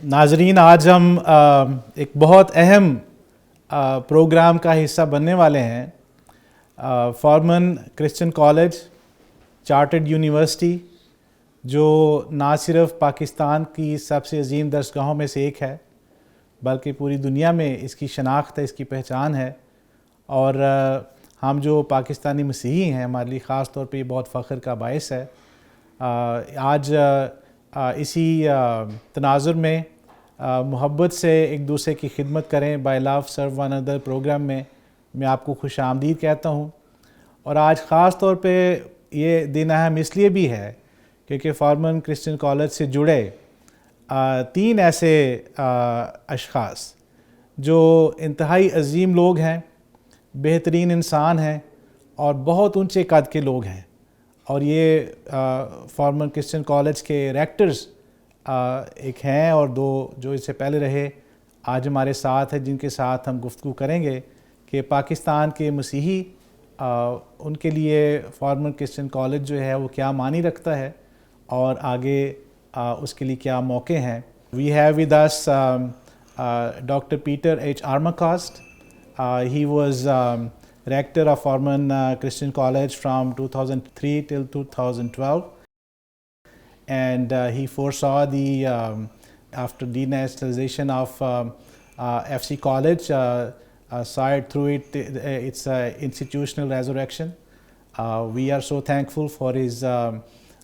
नाजरीन, आज हम एक बहुत अहम प्रोग्राम का हिस्सा बनने वाले हैं। Forman Christian college chartered university, जो ना सिर्फ पाकिस्तान की सबसे अजीम दरसगाहों में से एक है, बल्कि पूरी दुनिया में इसकी शनाख्त है, इसकी पहचान है। और हम जो पाकिस्तानी मसीही हैं, हमारे लिए ख़ास तौर पे ये बहुत फ़ख्र का बायस है। आज इसी तनाजुर में मोहब्बत से एक दूसरे की खिदमत करें, बाय लव सर्व वन अनदर प्रोग्राम में मैं आपको खुश आमदीद कहता हूँ। और आज ख़ास तौर पे ये दिन अहम इसलिए भी है क्योंकि फॉर्मन क्रिश्चियन कॉलेज से जुड़े 3 ऐसे अशख़ास जो इंतहाई अजीम लोग हैं, बेहतरीन इंसान हैं और बहुत ऊंचे कद के लोग हैं। और ये फॉर्मन क्रिश्चियन कॉलेज के रेक्टर्स एक हैं और 2 जो इससे पहले रहे आज हमारे साथ हैं, जिनके साथ हम गुफ्तगू करेंगे कि पाकिस्तान के मसीही उनके लिए फॉर्मन क्रिश्चियन कॉलेज जो है वो क्या मानी रखता है और आगे उसके लिए क्या मौके हैं। We have with us doctor Peter H Armacost. He was rector of Forman Christian College from 2003 till 2012, and he foresaw the after denationalization of FC College, saw it through its institutional resurrection. We are so thankful for his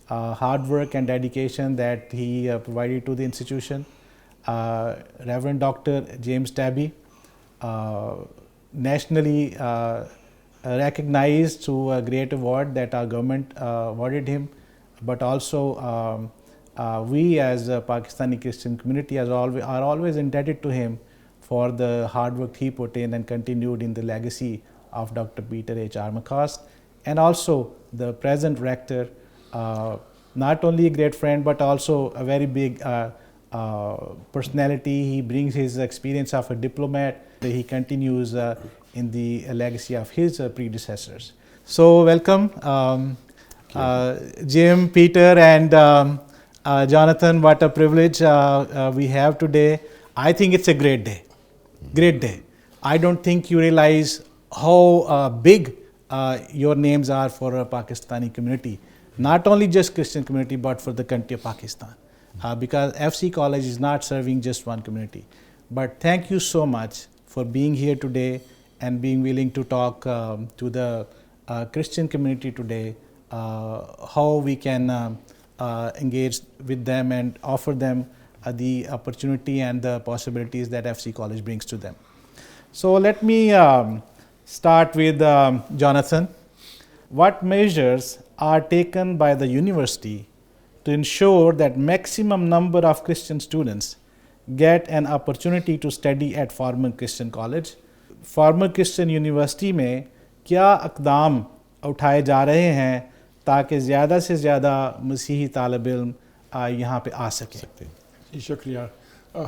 hard work and dedication that he provided to the institution. Reverend Dr. James Tebbe, nationally recognized through a great award that our government awarded him, but also we as a Pakistani Christian community are always indebted to him for the hard work he put in and continued in the legacy of Dr. Peter H. Armacost, and also the present rector, not only a great friend but also a very big personality. He brings his experience of a diplomat. He continues in the legacy of his predecessors. So welcome, Jim, Peter, and Jonathan. What a privilege we have today. I think it's a great day. Great day. I don't think you realize how big your names are for a Pakistani community. Not only just Christian community, but for the country of Pakistan. Because FC College is not serving just one community. But thank you so much for being here today and being willing to talk to the Christian community today, how we can engage with them and offer them the opportunity and the possibilities that FC College brings to them. So let me start with Jonathan. What measures are taken by the university to ensure that maximum number of Christian students get an opportunity to study at Forman Christian College? Forman Christian University में क्या अक़दाम उठाए जा रहे हैं ताकि ज़्यादा से ज़्यादा मसीही तालिब इल्म यहाँ पे आ सकें? जी शुक्रिया।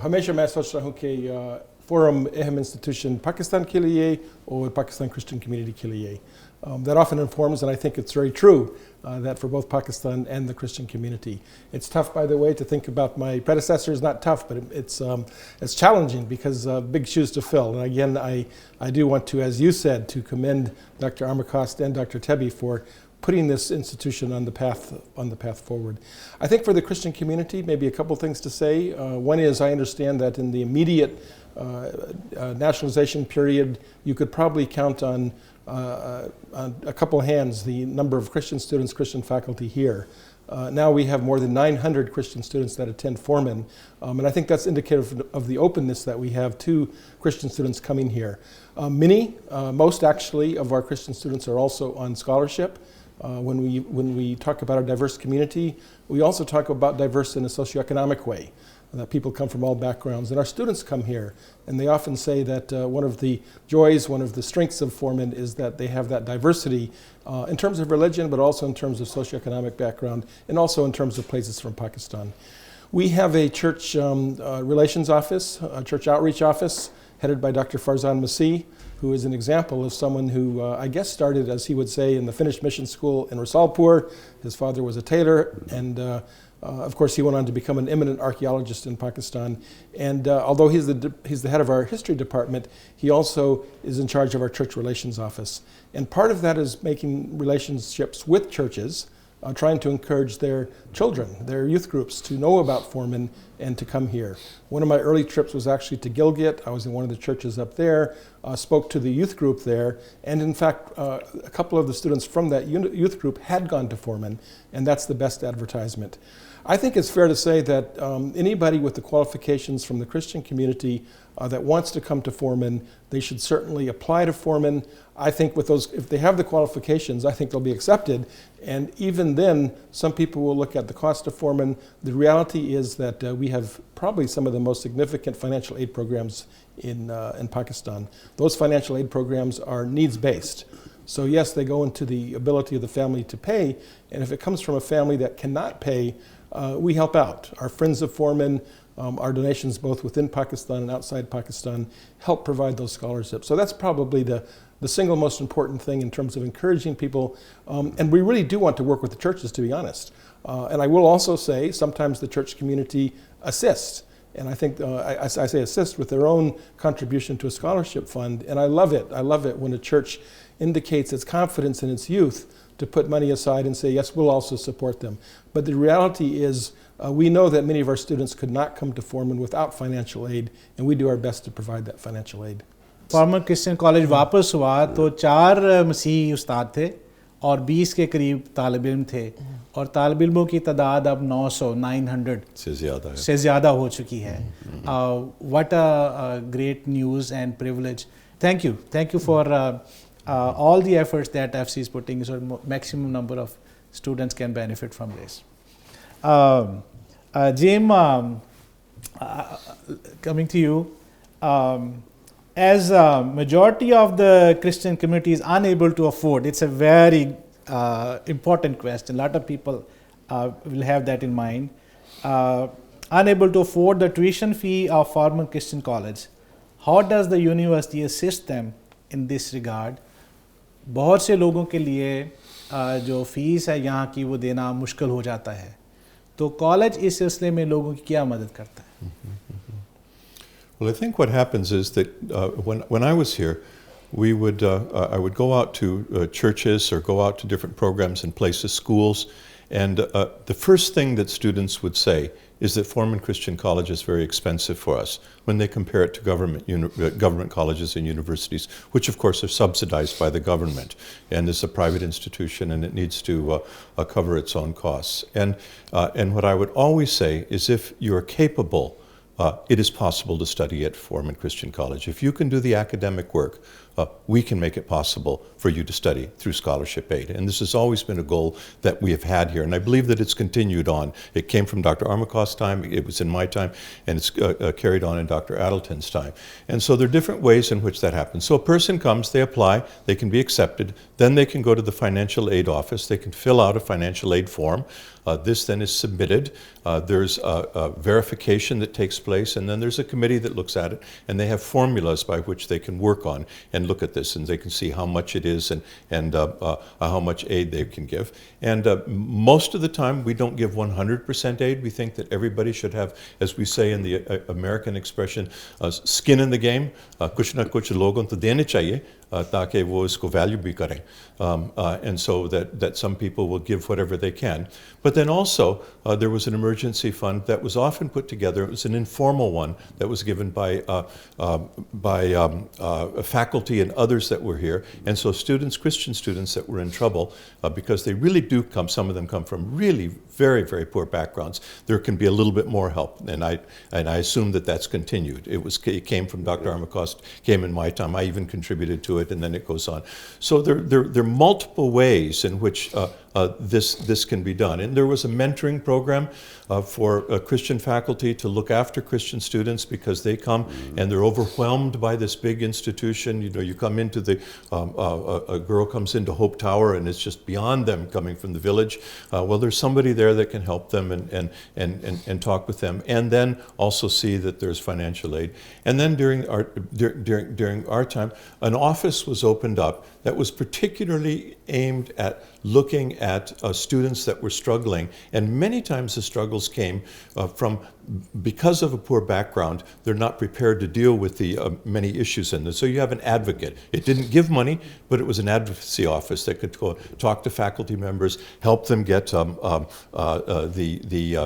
हमेशा मैं सोच रहा हूँ कि फोरम अहम इंस्टीट्यूशन पाकिस्तान के लिए और पाकिस्तान क्रिश्चियन कम्युनिटी के लिए. That often informs, and I think it's very true, that for both Pakistan and the Christian community. It's tough, by the way, to think about my predecessors. Not tough, but it's challenging because big shoes to fill. And again, I do want to, as you said, to commend Dr. Armacost and Dr. Tebbe for putting this institution on the path forward. I think for the Christian community, maybe a couple things to say. One is, I understand that in the immediate nationalization period, you could probably count on a couple hands the number of Christian students, Christian faculty here. Now we have more than 900 Christian students that attend Forman, and I think that's indicative of the openness that we have to Christian students coming here. Most actually of our Christian students are also on scholarship. When we talk about our diverse community, we also talk about diverse in a socioeconomic way, that people come from all backgrounds. And our students come here, and they often say that one of the joys, one of the strengths of Forman is that they have that diversity in terms of religion, but also in terms of socioeconomic background, and also in terms of places from Pakistan. We have a church relations office, a church outreach office, headed by Dr. Farzan Masih, who is an example of someone who I guess started, as he would say, in the Finnish mission school in Rasalpur. His father was a tailor, and of course he went on to become an eminent archaeologist in Pakistan. And although he's the head of our history department, he also is in charge of our church relations office. And part of that is making relationships with churches, trying to encourage their children, their youth groups, to know about Forman and to come here. One of my early trips was actually to Gilgit. I was in one of the churches up there, spoke to the youth group there, and in fact, a couple of the students from that youth group had gone to Forman, and that's the best advertisement. I think it's fair to say that anybody with the qualifications from the Christian community that wants to come to Forman, they should certainly apply to Forman. I think with those, if they have the qualifications, I think they'll be accepted. And even then, some people will look at the cost of Forman. The reality is that we have probably some of the most significant financial aid programs in Pakistan. Those financial aid programs are needs-based. So yes, they go into the ability of the family to pay, and if it comes from a family that cannot pay, we help out. Our Friends of Forman, our donations both within Pakistan and outside Pakistan help provide those scholarships. So that's probably the single most important thing in terms of encouraging people. And we really do want to work with the churches, to be honest. And I will also say sometimes the church community assists. And I think I say assist with their own contribution to a scholarship fund. And I love it. I love it when a church indicates its confidence in its youth to put money aside and say, yes, we'll also support them. But the reality is we know that many of our students could not come to Forman without financial aid, and we do our best to provide that financial aid. Forman Christian college वापस हुआ तो 4 मसीही उस्ताद थे और 20 के करीब तालिब इल्म थे और तालिब इल्मों की तादाद अब 900 से ज़्यादा हो चुकी है. What a great news and privilege. Thank you for all the efforts that FC is putting so maximum number of students can benefit from this. Jim, coming to you, as a majority of the Christian community is unable to afford, it's a very important question. A lot of people will have that in mind. Unable to afford the tuition fee of Forman Christian College, how does the university assist them in this regard? बहुत से लोगों के लिए जो fees है यहाँ की वो देना मुश्किल हो जाता है, तो कॉलेज इस सिलसिले में लोगों की क्या मदद करता है? Well, I think what happens is that when I was here, I would go out to churches or go out to different programs and places, schools, and the first thing that students would say is that Forman Christian College is very expensive for us when they compare it to government colleges and universities, which of course are subsidized by the government and is a private institution and it needs to cover its own costs. And what I would always say is if you're capable, it is possible to study at Forman Christian College. If you can do the academic work, we can make it possible for you to study through scholarship aid. And this has always been a goal that we have had here, and I believe that it's continued on. It came from Dr. Armacost's time, it was in my time, and it's carried on in Dr. Adelton's time. And so there are different ways in which that happens. So a person comes, they apply, they can be accepted, then they can go to the financial aid office, they can fill out a financial aid form. This then is submitted. There's a verification that takes place, and then there's a committee that looks at it, and they have formulas by which they can work on and look at this, and they can see how much it is and how much aid they can give. And most of the time, we don't give 100% aid. We think that everybody should have, as we say in the American expression, skin in the game. कुछ ना कुछ लोगों को देने चाहिए ताकि वो इसको value भी करें. And so that some people will give whatever they can. But then also, there was an emergency fund that was often put together. It was an informal one that was given by faculty and others that were here. And so students, Christian students that were in trouble, because they really do come, some of them come from really very, very poor backgrounds, there can be a little bit more help. And I assume that that's continued. It came from Dr. Armacost, came in my time. I even contributed to it, and then it goes on. So there are multiple ways in which this can be done. And there was a mentoring program for Christian faculty to look after Christian students because they come and they're overwhelmed by this big institution. You know, you come into the, a girl comes into Hope Tower and it's just beyond them coming from the village. Well, there's somebody there that can help them and talk with them, and then also see that there's financial aid. And then during our time, an office was opened up that was particularly aimed at looking at students that were struggling. And many times the struggles came from, because of a poor background, they're not prepared to deal with the many issues in this. So you have an advocate. It didn't give money, but it was an advocacy office that could go talk to faculty members, help them get the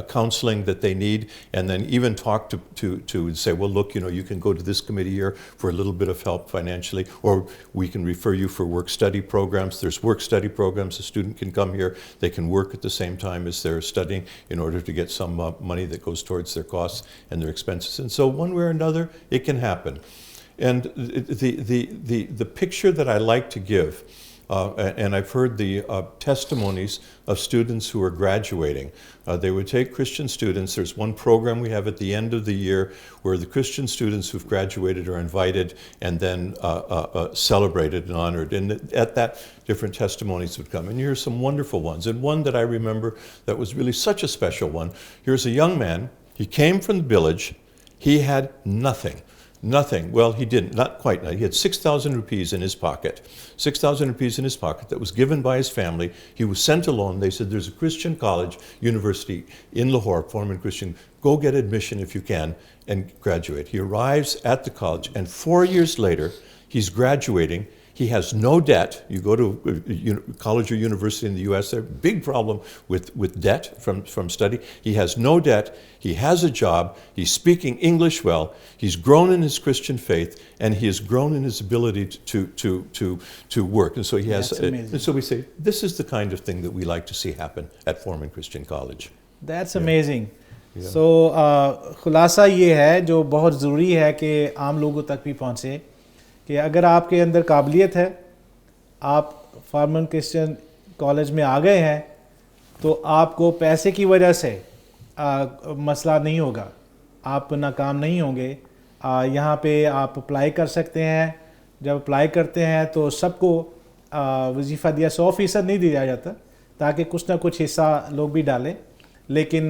counseling that they need, and then even talk to say, well, look, you know, you can go to this committee here for a little bit of help financially, or we can refer you for work-study programs. There's work-study programs. A student can come here. They can work at the same time as they're studying in order to get some money that goes towards their costs and their expenses. And so one way or another, it can happen. And the picture that I like to give, and I've heard the testimonies of students who are graduating. They would take Christian students. There's one program we have at the end of the year where the Christian students who've graduated are invited and then celebrated and honored. And at that, different testimonies would come. And here's some wonderful ones. And one that I remember that was really such a special one. Here's a young man. He came from the village. He had nothing. Nothing. Well, he didn't. Not quite. He had 6,000 rupees in his pocket. 6,000 rupees in his pocket that was given by his family. He was sent alone. They said, there's a Christian college, university in Lahore, Forman Christian. Go get admission if you can and graduate. He arrives at the college, and 4 years later, he's graduating. He has no debt. You go to college or university in the U.S., there's a big problem with debt from study. He has no debt. He has a job. He's speaking English well. He's grown in his Christian faith, and he has grown in his ability to work. And so he has. And so we say, this is the kind of thing that we like to see happen at Forman Christian College. That's amazing. Yeah. So खुलासा ये है जो बहुत ज़रूरी है कि आम लोगों तक भी पहुँचे कि अगर आपके अंदर काबिलियत है, आप फॉर्मन क्रिश्चियन कॉलेज में आ गए हैं, तो आपको पैसे की वजह से मसला नहीं होगा, आप नाकाम नहीं होंगे। यहाँ पे आप अप्लाई कर सकते हैं। जब अप्लाई करते हैं तो सबको वजीफ़ा दिया 100% नहीं दिया जाता, ताकि कुछ ना कुछ हिस्सा लोग भी डालें, लेकिन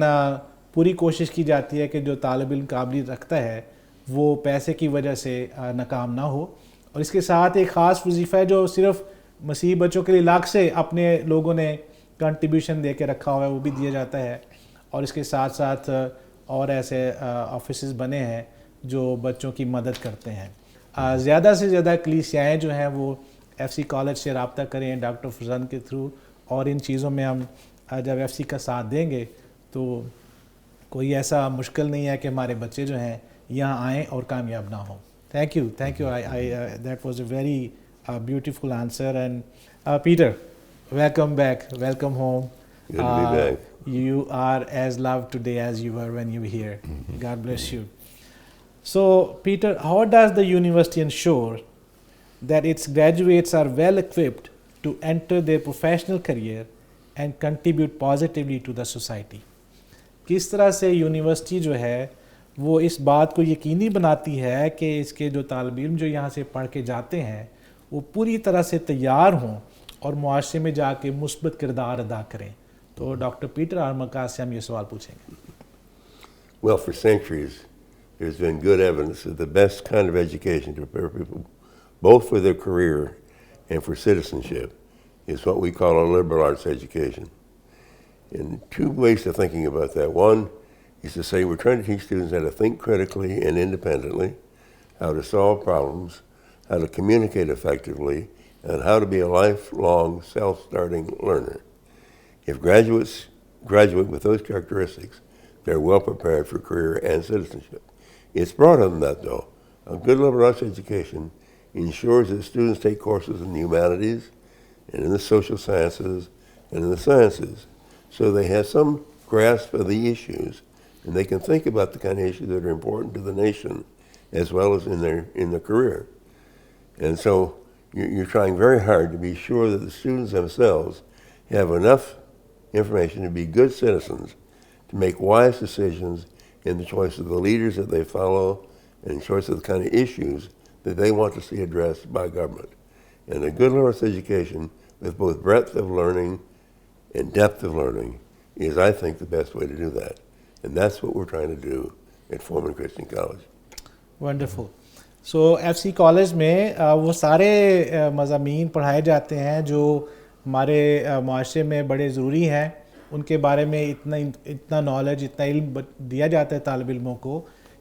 पूरी कोशिश की जाती है कि जो तालिब इल्म काबिलियत रखता है वो पैसे की वजह से नाकाम ना हो। और इसके साथ एक ख़ास वजीफ़ा है जो सिर्फ मसीही बच्चों के लिए अलग से अपने लोगों ने कंट्रीब्यूशन दे के रखा हुआ है, वो भी दिया जाता है। और इसके साथ साथ और ऐसे ऑफिसेस बने हैं जो बच्चों की मदद करते हैं। ज़्यादा से ज़्यादा कलीसियाएँ जो हैं वो FC कॉलेज से रब्ता करें डॉक्टर फरजान के थ्रू, और इन चीज़ों में हम जब FC का साथ देंगे तो कोई ऐसा मुश्किल नहीं है कि हमारे बच्चे जो हैं यहाँ आएँ और कामयाब ना हों। Thank you. That was a very beautiful answer. And Peter, welcome back. Welcome home. Good to be back. You are as loved today as you were when you were here. God bless you. So, Peter, how does the university ensure that its graduates are well equipped to enter their professional career and contribute positively to the society? किस तरह से university जो है वो इस बात को यकीनी बनाती है कि इसके जो तालिब इल्म जो यहाँ से पढ़ के जाते हैं वो पूरी तरह से तैयार हों और मुआशरे में जाके मुस्बत किरदार अदा करें? तो डॉक्टर पीटर आर्माकास्ट से हम ये सवाल पूछेंगे। Well, for centuries, there's been good evidence that the best kind of education to prepare people both for their career and for citizenship is what we call a liberal arts education. And two ways of thinking about that. One is to say we're trying to teach students how to think critically and independently, how to solve problems, how to communicate effectively, and how to be a lifelong self-starting learner. If graduates graduate with those characteristics, they're well prepared for career and citizenship. It's broader than that, though. A good liberal arts education ensures that students take courses in the humanities and in the social sciences and in the sciences, so they have some grasp of the issues and they can think about the kind of issues that are important to the nation as well as in their career. And so you're trying very hard to be sure that the students themselves have enough information to be good citizens, to make wise decisions in the choice of the leaders that they follow and choice of the kind of issues that they want to see addressed by government. And a good liberal education with both breadth of learning and depth of learning is, I think, the best way to do that. And that's what we're trying to do at Forman Christian College. Wonderful. So FC college में वो सारे मज़ामीन पढ़ाए जाते हैं जो हमारे माशरे में बड़े ज़रूरी हैं. उनके बारे में इतना नॉलेज, इतना इल्म दिया जाता है तालिब इल्मों को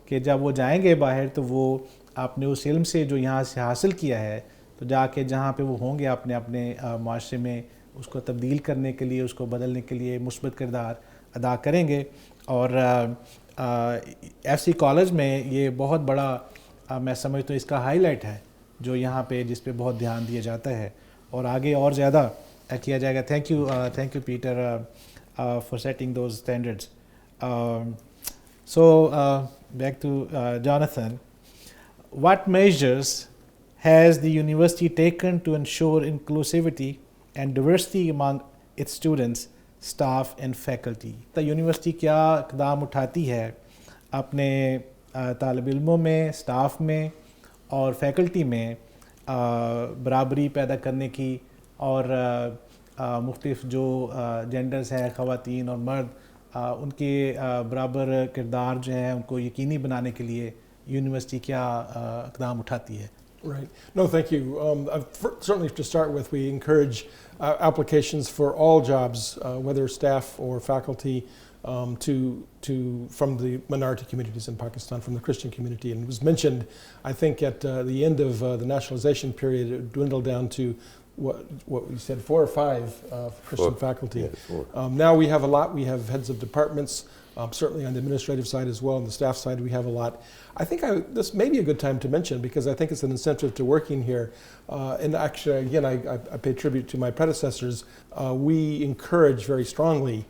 कि जब वो जाएंगे बाहर तो वो आपने उस इल्म से जो यहाँ से हासिल किया है तो जाके जहाँ पे वो होंगे अपने अपने माशरे में उसको तब्दील करने के लिए, उसको बदलने के लिए मुस्बत किरदार अदा करेंगे. और एफसी कॉलेज में ये बहुत बड़ा मैं समझता हूँ इसका हाईलाइट है जो यहाँ पे, जिस पे बहुत ध्यान दिया जाता है और आगे और ज़्यादा किया जाएगा. Thank you Peter for setting those standards. So back to Jonathan. What measures has the university taken to ensure inclusivity and diversity among its students, staff and faculty? तो यूनिवर्सिटी क्या इक़दाम उठाती है अपने तालिब इल्मों में, स्टाफ में और फैकल्टी में बराबरी पैदा करने की और मुख्तलिफ जो जेंडर्स हैं, ख़वातीन और मर्द, उनके बराबर किरदार जो हैं उनको यकीनी बनाने के लिए यूनिवर्सिटी क्या इक़दाम उठाती है? Right. No, thank you. Certainly to start with, we encourage applications for all jobs, whether staff or faculty, from the minority communities in Pakistan, from the Christian community. And it was mentioned, I think, at the end of the nationalization period, it dwindled down to what we said, 4 or 5 Christian faculty. Yeah, now we have a lot. We have heads of departments, certainly on the administrative side as well. On the staff side, we have a lot. I think this may be a good time to mention, because I think it's an incentive to working here. And actually, again, I pay tribute to my predecessors. We encourage very strongly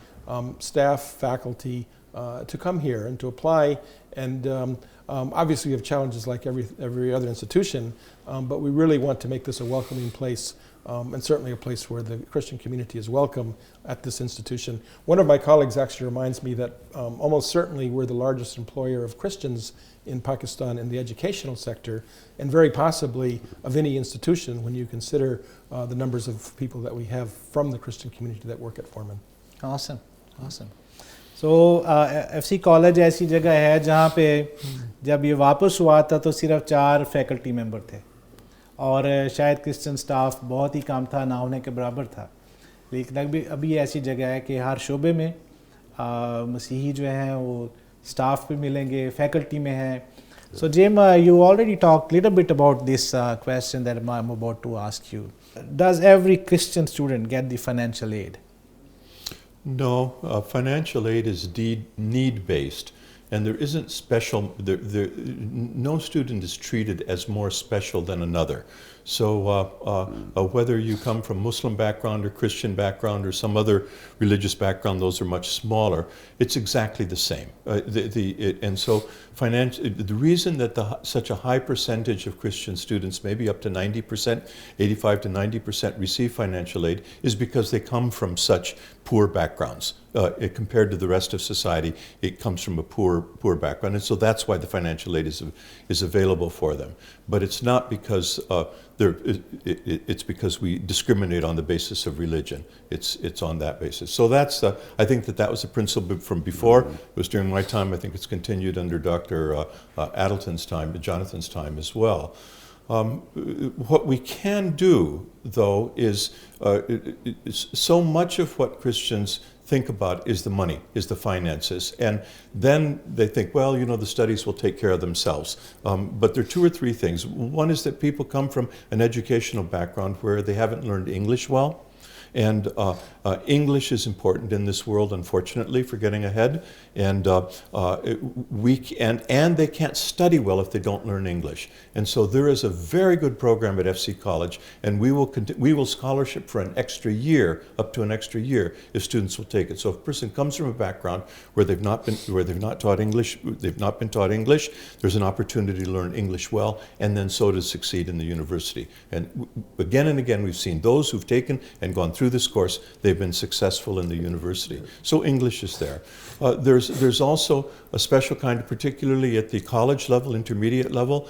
staff, faculty to come here and to apply. And obviously, we have challenges like every other institution, but we really want to make this a welcoming place. And certainly a place where the Christian community is welcome at this institution. One of my colleagues actually reminds me that almost certainly we're the largest employer of Christians in Pakistan in the educational sector, and very possibly of any institution when you consider the numbers of people that we have from the Christian community that work at Forman. Awesome, awesome. So FC College ऐसी जगह है जहाँ पे जब ये वापस हुआ था तो सिर्फ 4 फैकल्टी मेंबर थे और शायद क्रिश्चियन स्टाफ बहुत ही कम था, ना होने के बराबर था. लेकिन अभी ऐसी जगह है कि हर शोबे में मसीही जो हैं वो स्टाफ पे मिलेंगे, फैकल्टी में हैं. So Jim, you already talked a little bit about this question that I'm about to ask you. Does every Christian student get the financial aid? No, financial aid is need-based. And there isn't special, no student is treated as more special than another. So whether you come from Muslim background or Christian background or some other religious background, those are much smaller. It's exactly the same. And so the reason that such a high percentage of Christian students, maybe up to 90%, 85 to 90% receive financial aid is because they come from such poor backgrounds. Compared to the rest of society, it comes from a poor background, and so that's why the financial aid is available for them. But it's not because it's because we discriminate on the basis of religion. It's on that basis. So that's I think that was a principle from before. It was during my time. I think it's continued under Dr. Adelton's time, Jonathan's time as well. What we can do, though, is so much of what Christians think about is the money, is the finances. And then they think, well, the studies will take care of themselves. But there are 2 or 3 things. One is that people come from an educational background where they haven't learned English well. And English is important in this world, unfortunately, for getting ahead. And they can't study well if they don't learn English. And so there is a very good program at FC College, and we will scholarship for an extra year, up to an extra year, if students will take it. So if a person comes from a background where they've not been taught English, there's an opportunity to learn English well, and then so to succeed in the university. And again we've seen those who've taken and gone through through this course, they've been successful in the university. So English is there. There's also a special kind, particularly at the college level, intermediate level.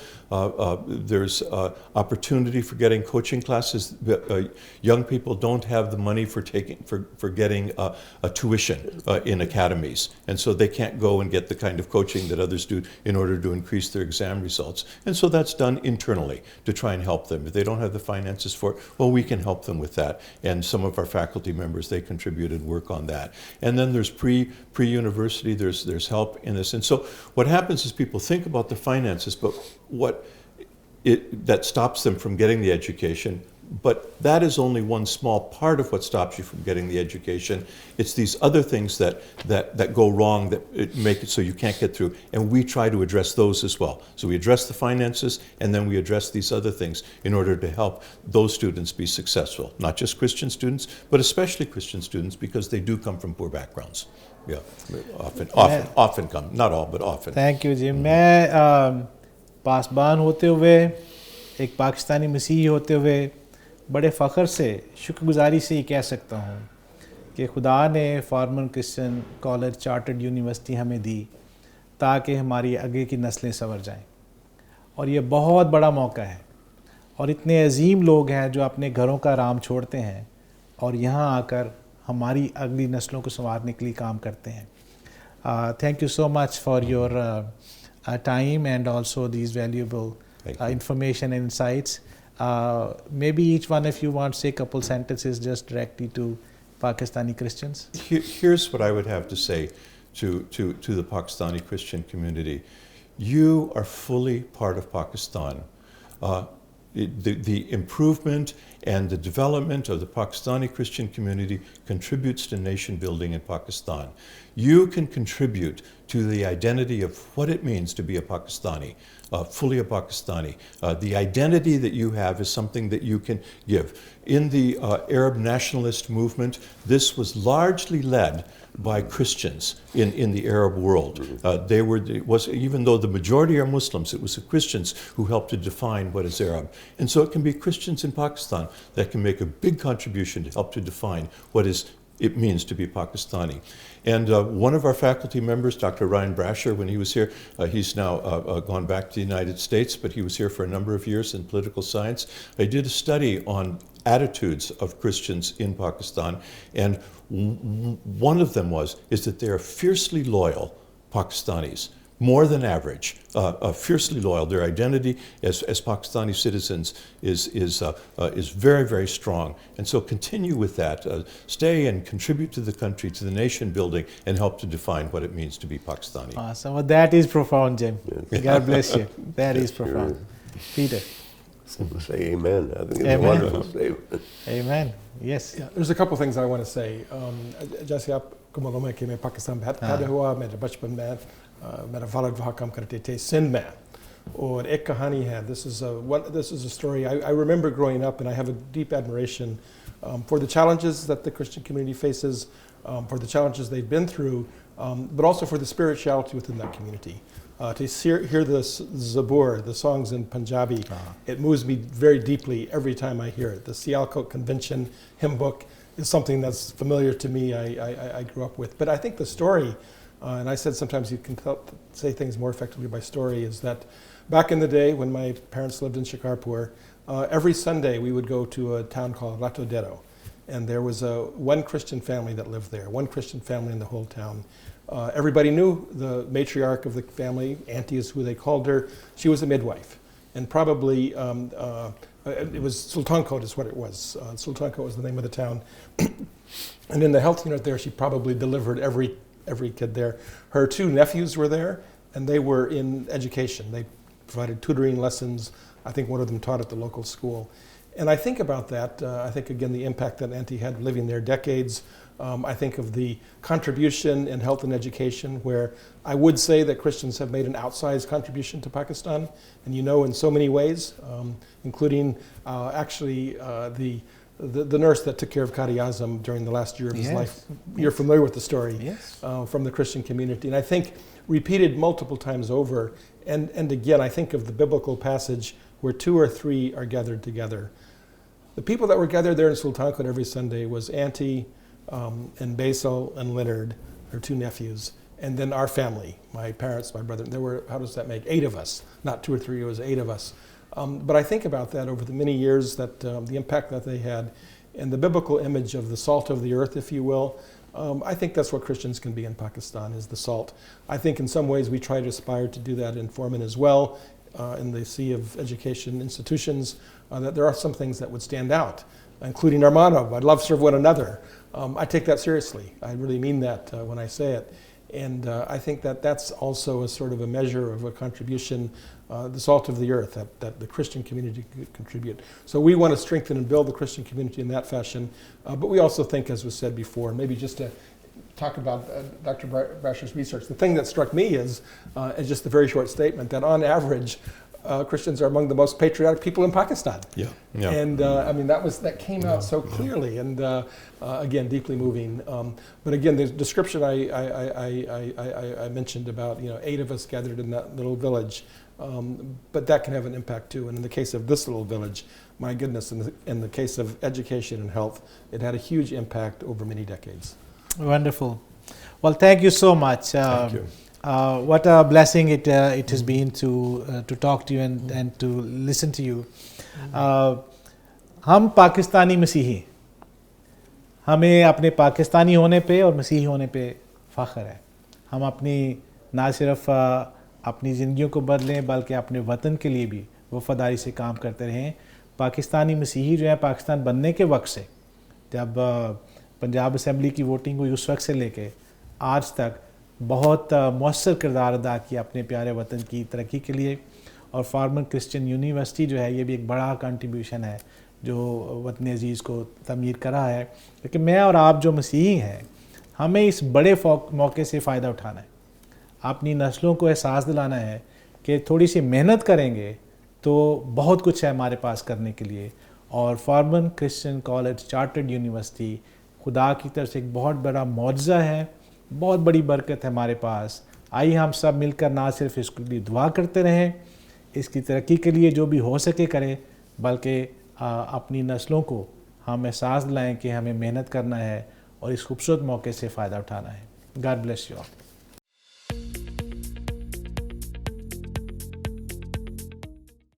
There's opportunity for getting coaching classes. Young people don't have the money for getting a tuition in academies, and so they can't go and get the kind of coaching that others do in order to increase their exam results. And so that's done internally to try and help them. If they don't have the finances for it, well, we can help them with that. And some of our faculty members, they contribute and work on that. And then there's pre-university, there's help in this. And so what happens is people think about the finances, but that stops them from getting the education. But that is only one small part of what stops you from getting the education. It's these other things that go wrong that make it so you can't get through. And we try to address those as well. So we address the finances, and then we address these other things in order to help those students be successful. Not just Christian students, but especially Christian students, because they do come from poor backgrounds. Yeah, often come. Not all, but often. Thank you, Jim. मैं पासबान होते हुए, एक पाकिस्तानी मसीही होते हुए, बड़े फ़ख्र से, शुक्रगुजारी से ये कह सकता हूँ कि खुदा ने Forman Christian college chartered university हमें दी ताकि हमारी आगे की नस्लें संवर जाएं। और ये बहुत बड़ा मौका है, और इतने अजीम लोग हैं जो अपने घरों का आराम छोड़ते हैं और यहाँ आकर हमारी अगली नस्लों को संवारने के लिए काम करते हैं। Thank you so much for your time and also these valuable information and insights. Maybe each one of you wants to say a couple sentences just directly to Pakistani Christians. Here's what I would have to say to the Pakistani Christian community. You are fully part of Pakistan. The improvement and the development of the Pakistani Christian community contributes to nation building in Pakistan. You can contribute to the identity of what it means to be a Pakistani, fully a Pakistani. The identity that you have is something that you can give. In the Arab nationalist movement, this was largely led by Christians in the Arab world. Even though the majority are Muslims, it was the Christians who helped to define what is Arab. And so it can be Christians in Pakistan that can make a big contribution to help to define what it means to be Pakistani. And one of our faculty members, Dr. Ryan Brasher, when he was here, he's now gone back to the United States, but he was here for a number of years in political science. I did a study on attitudes of Christians in Pakistan, and one of them is that they are fiercely loyal Pakistanis, more than average, fiercely loyal. Their identity as Pakistani citizens is very, very strong. And so continue with that. Stay and contribute to the country, to the nation building, and help to define what it means to be Pakistani. Awesome. Well, that is profound, Jim. God bless you. That is profound. Peter. Simply say amen. I think it's a wonderful statement. Amen. Yes. Yeah, there's a couple things I want to say. जैसे आपको मालूम है कि मैं पाकिस्तान पैदा हुआ, मेरा बचपन में मेरा वालिद वहाँ काम करते थे सिंध में, और एक कहानी है. This is a story. I remember growing up, and I have a deep admiration for the challenges that the Christian community faces, for the challenges they've been through, but also for the spirituality within that community. To hear the Zabur, the songs in Punjabi, it moves me very deeply every time I hear it. The Sialkot Convention hymn book is something that's familiar to me. I grew up with. But I think the story, and I said sometimes you can say things more effectively by story, is that back in the day when my parents lived in Shikarpur, every Sunday we would go to a town called Ratodero. And there was one Christian family that lived there, one Christian family in the whole town. Everybody knew the matriarch of the family. Auntie is who they called her. She was a midwife. And probably, it was Sultankot is what it was. Sultankot was the name of the town. And in the health unit there, she probably delivered every kid there. Her two nephews were there, and they were in education. They provided tutoring lessons. I think one of them taught at the local school. And I think about that. I think, again, the impact that Auntie had living there decades. I think of the contribution in health and education, where I would say that Christians have made an outsized contribution to Pakistan, and in so many ways, including actually the nurse that took care of Qadi Azam during the last year of his life. You're familiar with the story from the Christian community. And I think repeated multiple times over, and again, I think of the biblical passage where 2 or 3 are gathered together. The people that were gathered there in Sultankote every Sunday was Auntie and Basil and Leonard, her 2 nephews, and then our family, my parents, my brother. There were, how does that make, 8 of us, not 2 or 3, it was 8 of us. But I think about that over the many years, that the impact that they had, and the biblical image of the salt of the earth, if you will. I think that's what Christians can be in Pakistan, is the salt. I think in some ways we try to aspire to do that in Forman as well, in the sea of education institutions, that there are some things that would stand out, including our motto, I'd love to serve one another. I take that seriously. I really mean that when I say it. And I think that that's also a sort of a measure of a contribution, the salt of the earth, that the Christian community could contribute. So we want to strengthen and build the Christian community in that fashion. But we also think, as was said before, maybe just to talk about Dr. Brasher's research, the thing that struck me is just a very short statement, that on average, Christians are among the most patriotic people in Pakistan. Yeah, yeah. And I mean, that came out so clearly, and again, deeply moving. But again, the description I mentioned about, 8 of us gathered in that little village, but that can have an impact too. And in the case of this little village, my goodness, in the case of education and health, it had a huge impact over many decades. Wonderful. Well, thank you so much. Thank you. What a blessing it has been to talk to you and to listen to you. हम पाकिस्तानी मसीही, हमें अपने पाकिस्तानी होने पे और मसीही होने पे फ़ख्र है. हम अपनी ना सिर्फ अपनी ज़िंदगियों को बदलें, बल्कि अपने वतन के लिए भी वफ़ादारी से काम करते रहें. पाकिस्तानी मसीही जो है, पाकिस्तान बनने के वक्त से, जब पंजाब असम्बली की वोटिंग हुई उस वक्त से लेके आज तक बहुत मौसर किरदार अदा किया अपने प्यारे वतन की तरक्की के लिए. और फॉर्मन क्रिश्चियन यूनिवर्सिटी जो है, ये भी एक बड़ा कंट्रीब्यूशन है जो वतन अजीज़ को तमीर करा है. लेकिन मैं और आप जो मसीही हैं, हमें इस बड़े मौके से फ़ायदा उठाना है. अपनी नस्लों को एहसास दिलाना है कि थोड़ी सी मेहनत करेंगे तो बहुत कुछ है हमारे पास करने के लिए. और Forman Christian college chartered university खुदा की तरफ से एक बहुत बड़ा मौजज़ा है, बहुत बड़ी बरकत है हमारे पास. आइए हम सब मिलकर ना सिर्फ इसके लिए दुआ करते रहें, इसकी तरक्की के लिए जो भी हो सके करें, बल्कि अपनी नस्लों को हम एहसास दिलाएं कि हमें मेहनत करना है और इस खूबसूरत मौके से फ़ायदा उठाना है. God bless you all.